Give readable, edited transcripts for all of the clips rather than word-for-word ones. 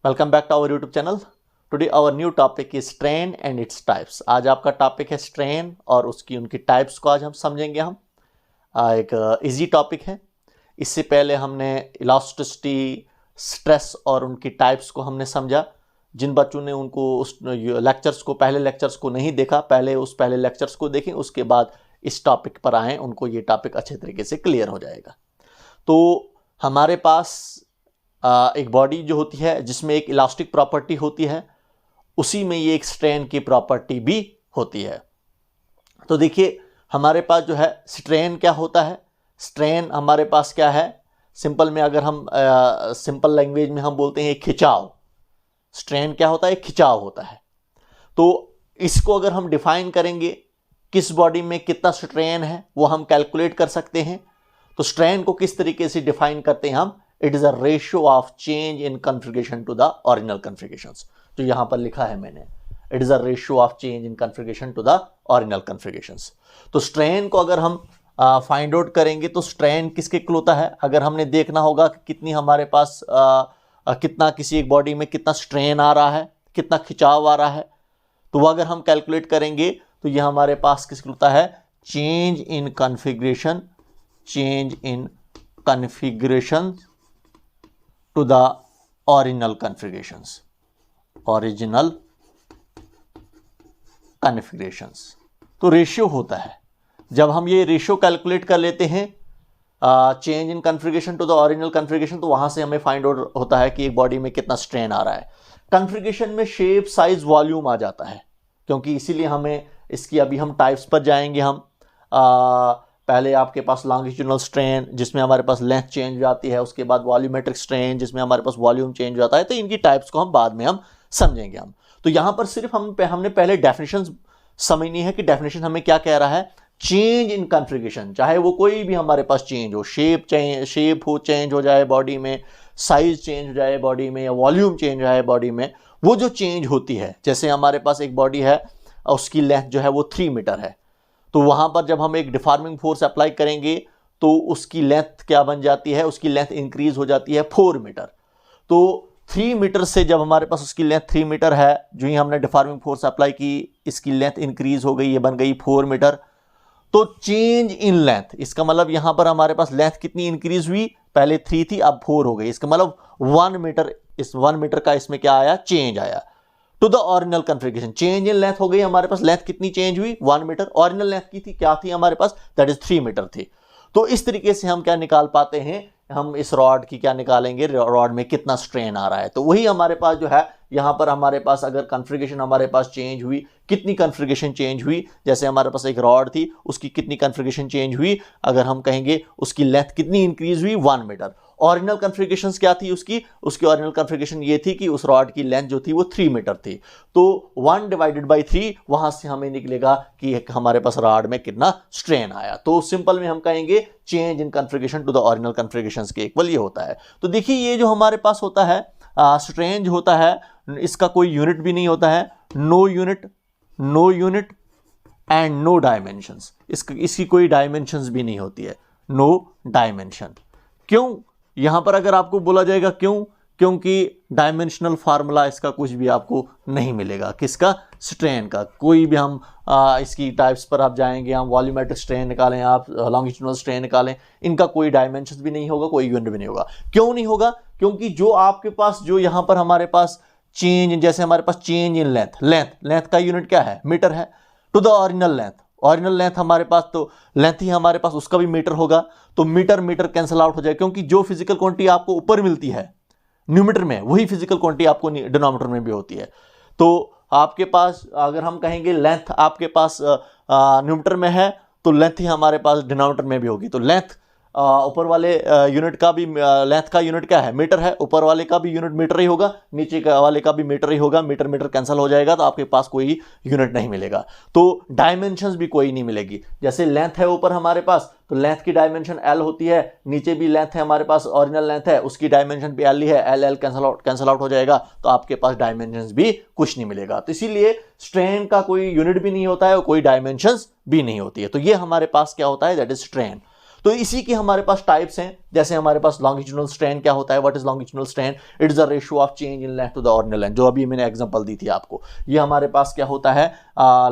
Welcome back to our YouTube channel. Today our new topic is strain and it's types. आज आपका topic है strain और उनकी types को आज हम समझेंगे। हम एक इजी टॉपिक है। इससे पहले हमने इलास्टिसिटी, स्ट्रेस और उनकी टाइप्स को हमने समझा। जिन बच्चों ने उनको उस लेक्चर्स को पहले लेक्चर्स को नहीं देखा, पहले लेक्चर्स को देखें, उसके बाद इस टॉपिक पर आएँ, उनको ये टॉपिक अच्छे तरीके से क्लियर हो जाएगा। तो हमारे पास एक बॉडी जो होती है जिसमें एक इलास्टिक प्रॉपर्टी होती है, उसी में ये एक स्ट्रेन की प्रॉपर्टी भी होती है। तो देखिए हमारे पास जो है स्ट्रेन क्या होता है। स्ट्रेन हमारे पास क्या है, सिंपल में अगर हम सिंपल लैंग्वेज में हम बोलते हैं खिंचाव। स्ट्रेन क्या होता है, खिंचाव होता है। तो इसको अगर हम डिफाइन करेंगे किस बॉडी में कितना स्ट्रेन है वो हम कैलकुलेट कर सकते हैं। तो स्ट्रेन को किस तरीके से डिफाइन करते हैं हम, it is a ratio of change in configuration to the original configurations. जो यहां पर लिखा है मैंने, it is a ratio of change in configuration to the original configurations. तो स्ट्रेन को अगर हम फाइंड आउट करेंगे तो स्ट्रेन किसके इक्वल होता है, अगर हमने देखना होगा कि कितनी हमारे पास कितना किसी एक बॉडी में कितना स्ट्रेन आ रहा है, कितना खिंचाव आ रहा है, तो वो अगर हम कैलकुलेट करेंगे तो ये हमारे पास किसके होता है, change in configuration, change in configuration to the original configurations, original configurations. तो रेशियो होता है। जब हम ये रेशियो कैलकुलेट कर लेते हैं change in configuration to the original configuration, तो वहां से हमें फाइंड आउट होता है कि एक बॉडी में कितना स्ट्रेन आ रहा है। कॉन्फ़िगरेशन में शेप, साइज, वॉल्यूम आ जाता है, क्योंकि इसीलिए हमें इसकी अभी हम टाइप्स पर जाएंगे। हम पहले आपके पास लॉन्गिट्यूडनल स्ट्रेन जिसमें हमारे पास लेंथ चेंज हो जाती है, उसके बाद वॉल्यूमेट्रिक स्ट्रेन जिसमें हमारे पास वॉल्यूम चेंज हो जाता है। तो इनकी टाइप्स को हम बाद में हम समझेंगे। हम तो यहाँ पर सिर्फ हमने पहले डेफिनेशन समझनी है कि डेफिनेशन हमें क्या कह रहा है। चेंज इन कॉन्फ़िगरेशन, चाहे वो कोई भी हमारे पास चेंज हो, शेप हो चेंज हो जाए बॉडी में, साइज चेंज हो जाए बॉडी में, या वॉल्यूम चेंज हो जाए बॉडी में, वो जो चेंज होती है, जैसे हमारे पास एक बॉडी है उसकी लेंथ जो है वो 3 मीटर है, तो वहां पर जब हम एक डिफॉर्मिंग फोर्स अप्लाई करेंगे तो उसकी लेंथ क्या बन जाती है, उसकी लेंथ इंक्रीज हो जाती है 4 मीटर। तो 3 मीटर से जब हमारे पास उसकी लेंथ 3 मीटर है, जो ही हमने डिफॉर्मिंग फोर्स अप्लाई की, इसकी लेंथ इंक्रीज हो गई, ये बन गई 4 मीटर। तो चेंज इन लेंथ, इसका मतलब यहां पर हमारे पास लेंथ कितनी इंक्रीज हुई, पहले 3 थी अब 4 हो गई। इसका मतलब 1 मीटर, इस 1 मीटर का इसमें क्या आया, चेंज आया to the original configuration. Change in length हो गई हमारे पास, लेंथ कितनी चेंज हुई, 1 मीटर। ओरिजिनल लेंथ की थी क्या थी हमारे पास, दैट इज 3 मीटर थी। तो इस तरीके से हम क्या निकाल पाते हैं, हम इस रॉड की क्या निकालेंगे, रॉड में कितना स्ट्रेन आ रहा है। तो वही हमारे पास जो है, यहां पर हमारे पास अगर कॉन्फ़िगरेशन हमारे पास चेंज हुई, कितनी कॉन्फ़िगरेशन चेंज हुई, जैसे हमारे पास एक रॉड थी उसकी कितनी कॉन्फ़िगरेशन चेंज हुई, अगर हम कहेंगे उसकी लेंथ कितनी इंक्रीज हुई, 1 मीटर। ओरिजिनल कॉन्फ़िगरेशन क्या थी उसकी ओरिजिनल कॉन्फ़िगरेशन ये थी कि उस रॉड की लेंथ जो थी वो 3 मीटर थी। तो 1 डिवाइडेड बाई 3, वहां से हमें निकलेगा कि हमारे पास रॉड में कितना स्ट्रेन आया। तो सिंपल में हम कहेंगे change in configuration to the original configurations के इक्वल ये होता है। तो देखिए ये जो हमारे पास होता है स्ट्रेन जो होता है, इसका कोई यूनिट भी नहीं होता है, no unit and no dimensions. इसकी कोई डायमेंशंस भी नहीं होती है, नो डायमेंशन। क्यों, यहां पर अगर आपको बोला जाएगा क्यों, क्योंकि डायमेंशनल फार्मूला इसका कुछ भी आपको नहीं मिलेगा, किसका, स्ट्रेन का। कोई भी हम इसकी टाइप्स पर आप जाएंगे, हम वॉल्यूमेट्रिक स्ट्रेन निकालें, आप लॉन्गिट्यूडनल स्ट्रेन निकालें, इनका कोई डायमेंशन भी नहीं होगा, कोई यूनिट भी नहीं होगा। क्यों नहीं होगा, क्योंकि जो आपके पास जो यहां पर हमारे पास चेंज, जैसे हमारे पास चेंज इन लेंथ का यूनिट क्या है, मीटर है, टू द ओरिजिनल लेंथ हमारे पास, तो लेंथ ही हमारे पास उसका भी मीटर होगा। तो मीटर कैंसिल आउट हो जाए, क्योंकि जो फिजिकल क्वांटिटी आपको ऊपर मिलती है न्यूमीटर में, वही फिजिकल क्वांटिटी आपको डिनोमिनेटर में भी होती है। तो आपके पास अगर हम कहेंगे लेंथ आपके पास न्यूमीटर में है, तो लेंथ ही हमारे पास डिनोमिनेटर में भी होगी। तो लेंथ ऊपर वाले यूनिट का भी, लेंथ का यूनिट क्या है, मीटर है, ऊपर वाले का भी यूनिट मीटर ही होगा, नीचे वाले का भी मीटर ही होगा। मीटर कैंसिल हो जाएगा तो आपके पास कोई यूनिट नहीं मिलेगा। तो डायमेंशंस भी कोई नहीं मिलेगी। जैसे लेंथ है ऊपर हमारे पास, तो लेंथ की डायमेंशन एल होती है, नीचे भी लेंथ है हमारे पास, ओरिजिनल लेंथ है, उसकी डायमेंशन भी एल ही है, एल कैंसिल आउट हो जाएगा, तो आपके पास डायमेंशंस भी कुछ नहीं मिलेगा। तो इसीलिए स्ट्रेन का कोई यूनिट भी नहीं होता है और कोई डायमेंशंस भी नहीं होती है। तो ये हमारे पास क्या होता है, दैट इज स्ट्रेन। तो इसी के हमारे पास टाइप्स हैं, जैसे हमारे पास लॉन्गिट्यूडनल स्ट्रेन क्या होता है, what is longitudinal strain, it is the ratio of change in length to the original length, जो अभी मैंने एग्जांपल दी थी आपको। ये हमारे पास क्या होता है,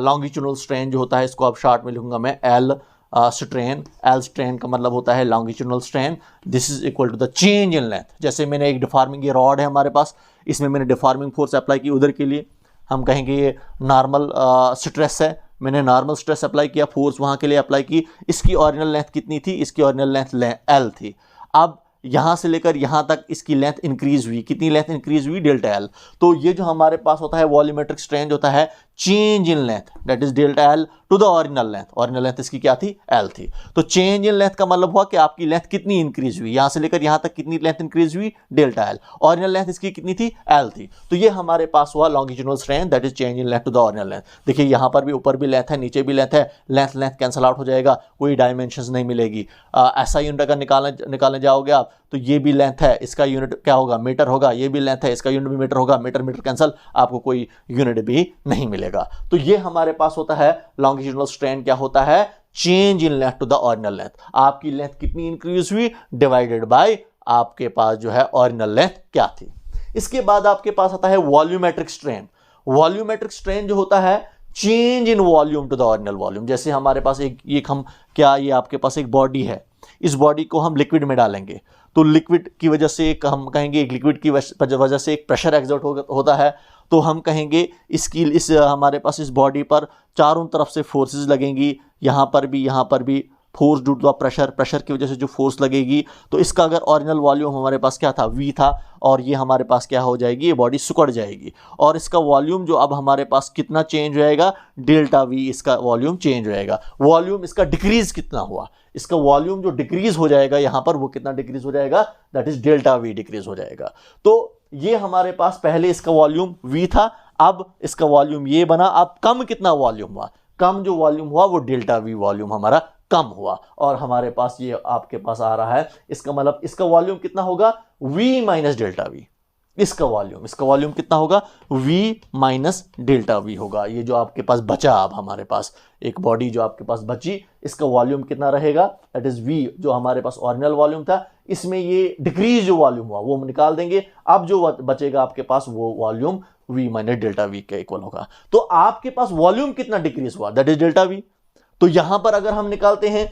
लॉन्गिट्यूडनल स्ट्रेन जो होता है, इसको आप शॉर्ट में लिखूंगा मैं एल स्ट्रेन। एल स्ट्रेन का मतलब होता है longitudinal strain, this is equal to the change in length. जैसे मैंने एक डिफॉर्मिंग, ये रॉड है हमारे पास, इसमें मैंने डिफॉर्मिंग फोर्स अप्लाई की उधर के लिए, हम कहेंगे ये नॉर्मल स्ट्रेस है, मैंने नॉर्मल स्ट्रेस अप्लाई किया, फोर्स वहां के लिए अप्लाई की, इसकी ओरिजिनल लेंथ कितनी थी, इसकी ओरिजिनल लेंथ एल थी। अब यहां से लेकर यहां तक इसकी लेंथ इंक्रीज हुई, कितनी लेंथ इंक्रीज हुई, डेल्टा एल। तो ये जो हमारे पास होता है वॉल्यूमेट्रिक स्ट्रेन होता है change in length, that is delta L two the original length. Original length इसकी क्या थी, एल थी। तो चेंज इन लेंथ का मतलब हुआ कि आपकी लेंथ कितनी इंक्रीज हुई, यहां से लेकर यहां तक कितनी लेंथ इंक्रीज हुई, डेल्टा एल। ओरिजिनल लेंथ इसकी कितनी थी, एल थी। तो ये हमारे पास हुआ longitudinal strain, that is change in length to the original length. देखिए यहां पर भी ऊपर भी लेंथ है, नीचे भी लेंथ है, लेंथ लेंथ कैंसल आउट हो जाएगा, कोई डायमेंशन नहीं मिलेगी। ऐसा यूनिट अगर निकालने जाओगे आप, तो ये भी लेंथ है, इसका यूनिट क्या होगा, मीटर होगा, ये भी लेंथ है, इसका यूनिट भी मीटर होगा, मीटर मीटर कैंसल, आपको कोई यूनिट भी नहीं मिलेगा। तो ये हमारे पास होता है लॉन्गिट्यूडनल स्ट्रेन, क्या होता है, change in length to the original length. आपकी लेंथ कितनी इंक्रीज हुई, डिवाइडेड बाय आपके पास जो है ओरिजिनल लेंथ क्या थी। इसके बाद आपके पास आता है वॉल्यूमेट्रिक स्ट्रेन। वॉल्यूमेट्रिक स्ट्रेन जो होता है change in volume to the original volume. जैसे हमारे पास एक हम क्या, ये आपके पास एक बॉडी है, इस बॉडी को हम लिक्विड में डालेंगे, तो लिक्विड की वजह से एक हम कहेंगे, एक लिक्विड की वजह से एक प्रेशर एग्जर्ट होता है, तो हम कहेंगे इस हमारे पास इस बॉडी पर चारों तरफ से फोर्सेस लगेंगी, यहाँ पर भी force due to the pressure की वजह से जो फोर्स लगेगी। तो इसका अगर ओरिजिनल वॉल्यूम हमारे पास क्या था, v था, और ये हमारे पास क्या हो जाएगी, ये बॉडी सिकुड़ जाएगी, और इसका वॉल्यूम जो अब हमारे पास कितना चेंज होएगा, डेल्टा v इसका वॉल्यूम चेंज होएगा। वॉल्यूम इसका डिक्रीज कितना हुआ, इसका वॉल्यूम जो डिक्रीज हो जाएगा यहाँ पर, वो कितना डिक्रीज हो जाएगा, that is delta v decrease हो जाएगा। तो ये हमारे पास पहले इसका वॉल्यूम v था, अब इसका वॉल्यूम ये बना। अब कम कितना वॉल्यूम हुआ, कम जो वॉल्यूम हुआ वो डेल्टा v वॉल्यूम हमारा कम हुआ, और हमारे पास ये आपके पास आ रहा है, इसका मतलब इसका वॉल्यूम कितना होगा, v माइनस डेल्टा v। इसका वॉल्यूम कितना होगा, v माइनस डेल्टा v होगा। ये जो आपके पास बचा, अब हमारे पास एक बॉडी जो आपके पास बची, इसका वॉल्यूम कितना रहेगा, दैट इज v, जो हमारे पास ओरिजिनल वॉल्यूम था, इसमें ये डिक्रीज जो वॉल्यूम हुआ वो हम निकाल देंगे। अब जो बचेगा आपके पास वो volume v minus delta v के इक्वल होगा। तो आपके पास वॉल्यूम कितना डिक्रीज हुआ, दैट इज डेल्टा v। तो यहां पर अगर हम निकालते हैं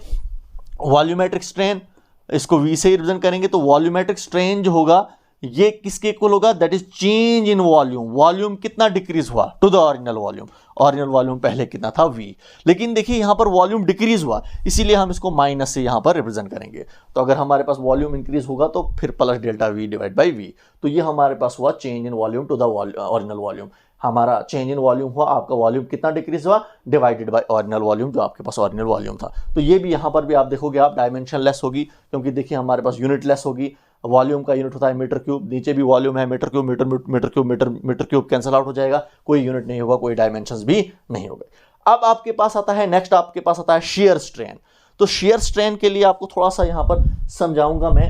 वॉल्यूमेट्रिक स्ट्रेन, इसको v से रिप्रेजेंट करेंगे, तो वॉल्यूमेट्रिक स्ट्रेन जो होगा ये किसके इक्वल होगा, that is change in volume. Volume कितना डिक्रीज हुआ to the original volume. Original volume पहले कितना था, v, लेकिन देखिए यहां पर वॉल्यूम डिक्रीज हुआ, इसीलिए हम इसको माइनस से यहां पर रिप्रेजेंट करेंगे। तो अगर हमारे पास वॉल्यूम इंक्रीज होगा तो फिर plus delta v divide by v। तो ये हमारे पास हुआ change in volume to the original volume. हमारा चेंज इन वॉल्यूम हुआ, आपका वॉल्यूम कितना डिक्रीज हुआ, डिवाइडेड बाय ओरिजिनल वॉल्यूम, जो आपके पास ओरिजिनल वॉल्यूम था। तो ये भी यहाँ पर भी आप देखोगे, आप डायमेंशन लेस होगी, क्योंकि देखिए हमारे पास यूनिट लेस होगी। वॉल्यूम का यूनिट होता है मीटर क्यूब, नीचे भी वॉल्यूम है metre cube, metre cube cancel out हो जाएगा, कोई यूनिट नहीं होगा, कोई डायमेंशंस भी नहीं होंगे। अब आपके पास आता है नेक्स्ट, आपके पास आता है शेयर स्ट्रेन। तो शेयर स्ट्रेन के लिए आपको थोड़ा सा यहाँ पर समझाऊंगा मैं,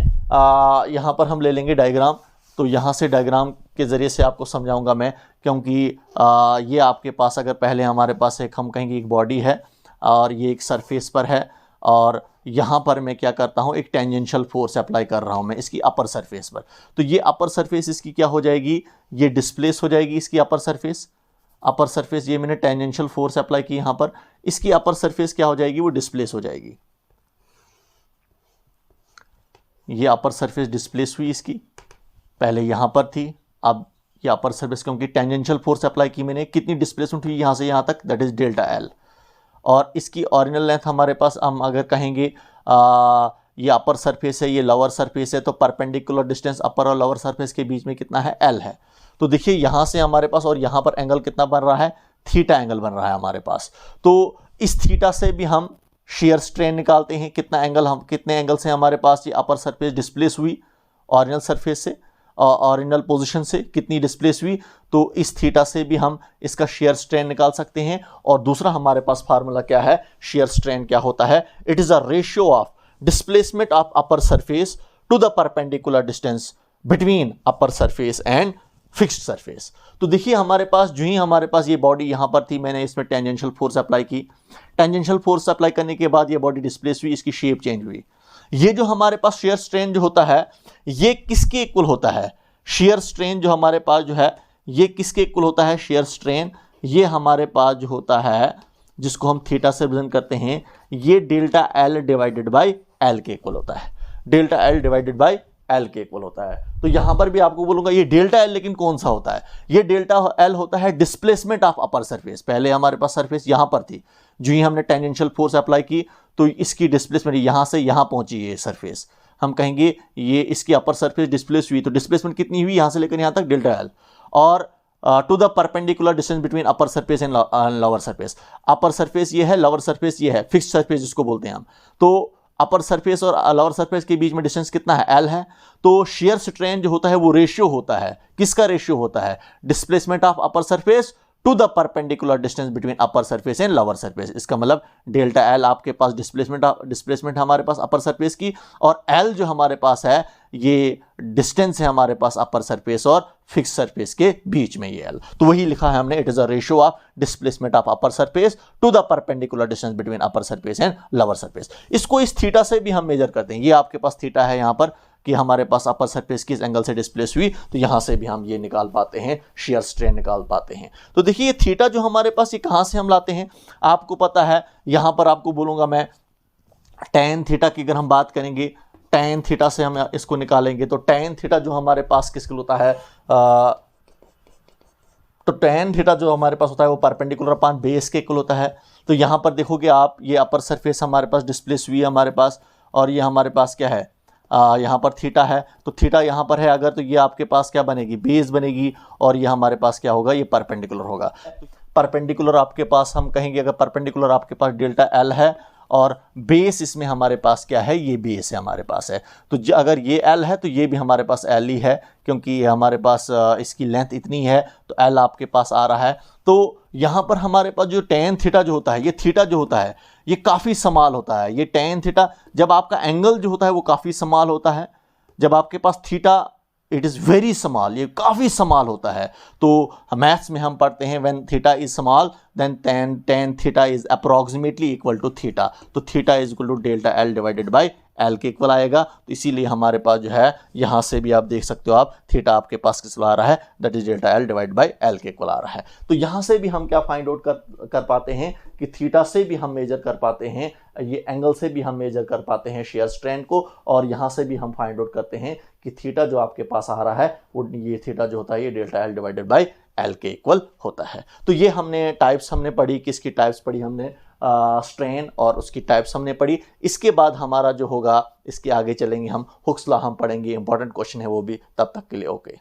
यहाँ पर हम ले लेंगे डायग्राम, तो यहाँ से डायग्राम के ज़रिए से आपको समझाऊंगा मैं, क्योंकि ये आपके पास अगर पहले हमारे पास एक हम कहेंगे एक बॉडी है, और ये एक सरफेस पर है, और यहाँ पर मैं क्या करता हूँ, एक टेंजेंशियल फोर्स अप्लाई कर रहा हूँ मैं इसकी अपर सरफेस पर। तो ये अपर सरफेस इसकी क्या हो जाएगी, ये डिस्प्लेस हो जाएगी, इसकी अपर सरफेस ये मैंने टेंजेंशियल फोर्स अप्लाई की यहाँ पर, इसकी अपर सरफेस क्या हो जाएगी, वो डिस्प्लेस हो जाएगी। ये अपर सरफेस डिस्प्लेस हुई, इसकी पहले यहाँ पर थी, अब ये अपर सरफेस, क्योंकि टेंजेंशियल फोर्स अप्लाई की मैंने, कितनी डिस्प्लेसमेंट हुई यहाँ से यहाँ तक, दैट इज डेल्टा एल। और इसकी ओरिजिनल लेंथ हमारे पास, हम अगर कहेंगे ये अपर सरफेस है, ये लोअर सरफेस है, तो परपेंडिकुलर डिस्टेंस अपर और लोअर सरफेस के बीच में कितना है, एल है। तो देखिए यहाँ से हमारे पास, और यहाँ पर एंगल कितना बन रहा है, थीटा एंगल बन रहा है हमारे पास। तो इस थीटा से भी हम शेयर स्ट्रेन निकालते हैं, कितना एंगल, हम कितने एंगल से हमारे पास ये अपर सरफेस डिस्प्लेस हुई ओरिजिनल सरफेस से, ओरिजिनल पोजीशन से कितनी डिस्प्लेस हुई, तो इस थीटा से भी हम इसका शेयर स्ट्रेन निकाल सकते हैं। और दूसरा हमारे पास फार्मूला क्या है, शेयर स्ट्रेन क्या होता है, it is a ratio of displacement of upper surface to the perpendicular distance between upper surface and fixed surface. तो देखिए हमारे पास जो ही हमारे पास ये बॉडी यहाँ पर थी, मैंने इसमें टेंजेंशियल फोर्स अप्लाई की, टेंजेंशियल फोर्स अप्लाई करने के बाद ये बॉडी डिस्प्लेस हुई, इसकी शेप चेंज हुई। ये जो हमारे पास शेयर स्ट्रेन जो होता है ये किसके इक्वल होता है? शेयर स्ट्रेन जो हमारे पास जो है ये किसके इक्वल होता है? शेयर स्ट्रेन ये हमारे पास जो होता है जिसको हम थीटा से रिप्रेजेंट करते हैं ये delta L divided by L के इक्वल होता है। Delta L divided by L के इक्वल होता है। तो यहां पर भी आपको बोलूंगा ये डेल्टा एल लेकिन कौन सा होता है? ये डेल्टा एल होता है डिस्प्लेसमेंट ऑफ अपर सरफेस। पहले हमारे पास सरफेस यहां पर थी, जो ही हमने टेंजेंशियल फोर्स अप्लाई की तो इसकी डिस्प्लेसमेंट यहां से यहां पहुंची ये सरफेस, हम कहेंगे ये इसकी अपर सरफेस डिस्प्लेस हुई, तो डिस्प्लेसमेंट कितनी हुई यहां से लेकर यहां तक? Delta L. और to the perpendicular distance between upper surface and lower surface. Upper surface ये है, लोअर सरफेस ये है, फिक्स्ड सरफेस जिसको बोलते हैं हम। तो अपर सरफेस और लोअर सरफेस के बीच में डिस्टेंस कितना है? एल है। तो शेयर स्ट्रेन जो होता है वो रेशियो होता है, किसका रेशियो होता है? Displacement of upper surface to the perpendicular distance between upper surface and lower surface. इसका मतलब डेल्टा एल आपके पास डिस्प्लेसमेंट हमारे पास अपर सरफेस की, और एल जो हमारे पास है ये डिस्टेंस है हमारे पास अपर सरफेस और फिक्स सरफेस के बीच में ये एल। तो वही लिखा है हमने, it is a ratio of displacement of upper surface to the perpendicular distance between upper surface and lower surface. इसको इस थीटा से भी हम मेजर करते हैं। ये आपके पास थीटा है यहां पर कि हमारे पास अपर सरफेस किस एंगल से डिस्प्लेस हुई, तो यहां से भी हम ये निकाल पाते हैं, शेयर स्ट्रेन निकाल पाते हैं। तो देखिए ये थीटा जो हमारे पास ये कहां से हम लाते हैं? आपको पता है यहां पर आपको बोलूंगा मैं tan थीटा की अगर हम बात करेंगे, tan थीटा से हम इसको निकालेंगे तो tan थीटा जो हमारे पास किसके होता है? तो tan थीटा जो हमारे पास होता है वो परपेंडिकुलर अपॉन बेस के इक्वल होता है। तो यहां पर देखोगे आप ये अपर सरफेस हमारे पास डिस्प्लेस हुई है हमारे पास, और ये हमारे पास क्या है? यहाँ पर थीटा है, तो थीटा यहाँ पर है अगर, तो ये आपके पास क्या बनेगी? बेस बनेगी, और ये हमारे पास क्या होगा? ये परपेंडिकुलर होगा। परपेंडिकुलर आपके पास हम कहेंगे अगर परपेंडिकुलर आपके पास डेल्टा एल है और बेस इसमें हमारे पास क्या है? ये बेस है हमारे पास है। तो अगर ये एल है तो ये भी हमारे पास एल ही है, क्योंकि ये हमारे पास इसकी लेंथ इतनी है तो एल आपके पास आ रहा है। तो यहाँ पर हमारे पास जो tan थीटा जो होता है, ये थीटा जो होता है ये काफ़ी स्मॉल होता है। ये tan थीटा जब आपका एंगल जो होता है वो काफ़ी स्मॉल होता है, जब आपके पास theta it is very small, ये काफ़ी स्मॉल होता है। तो मैथ्स में हम पढ़ते हैं when theta is small then tan theta is approximately equal to theta. तो theta is equal to delta L divided by L के इक्वल आएगा। तो इसीलिए हमारे पास जो है यहाँ से भी आप देख सकते हो आप थीटा आपके पास किस आ रहा है? That is delta L divide by L के इक्वल आ रहा है। तो यहाँ से भी हम क्या फाइंड आउट कर पाते हैं कि थीटा से भी हम मेजर कर पाते हैं, ये एंगल से भी हम मेजर कर पाते हैं शेयर स्ट्रेन को, और यहाँ से भी हम फाइंड आउट करते हैं कि थीटा जो आपके पास आ रहा है वो ये थीटा जो होता है ये delta L divided by L के इक्वल होता है। तो ये हमने टाइप्स हमने पढ़ी, किसकी टाइप्स पढ़ी हमने? स्ट्रेन और उसकी टाइप्स हमने पढ़ी। इसके बाद हमारा जो होगा इसके आगे चलेंगे हम हुक्स लॉ हम पढ़ेंगे, इंपॉर्टेंट क्वेश्चन है वो भी। तब तक के लिए ओके।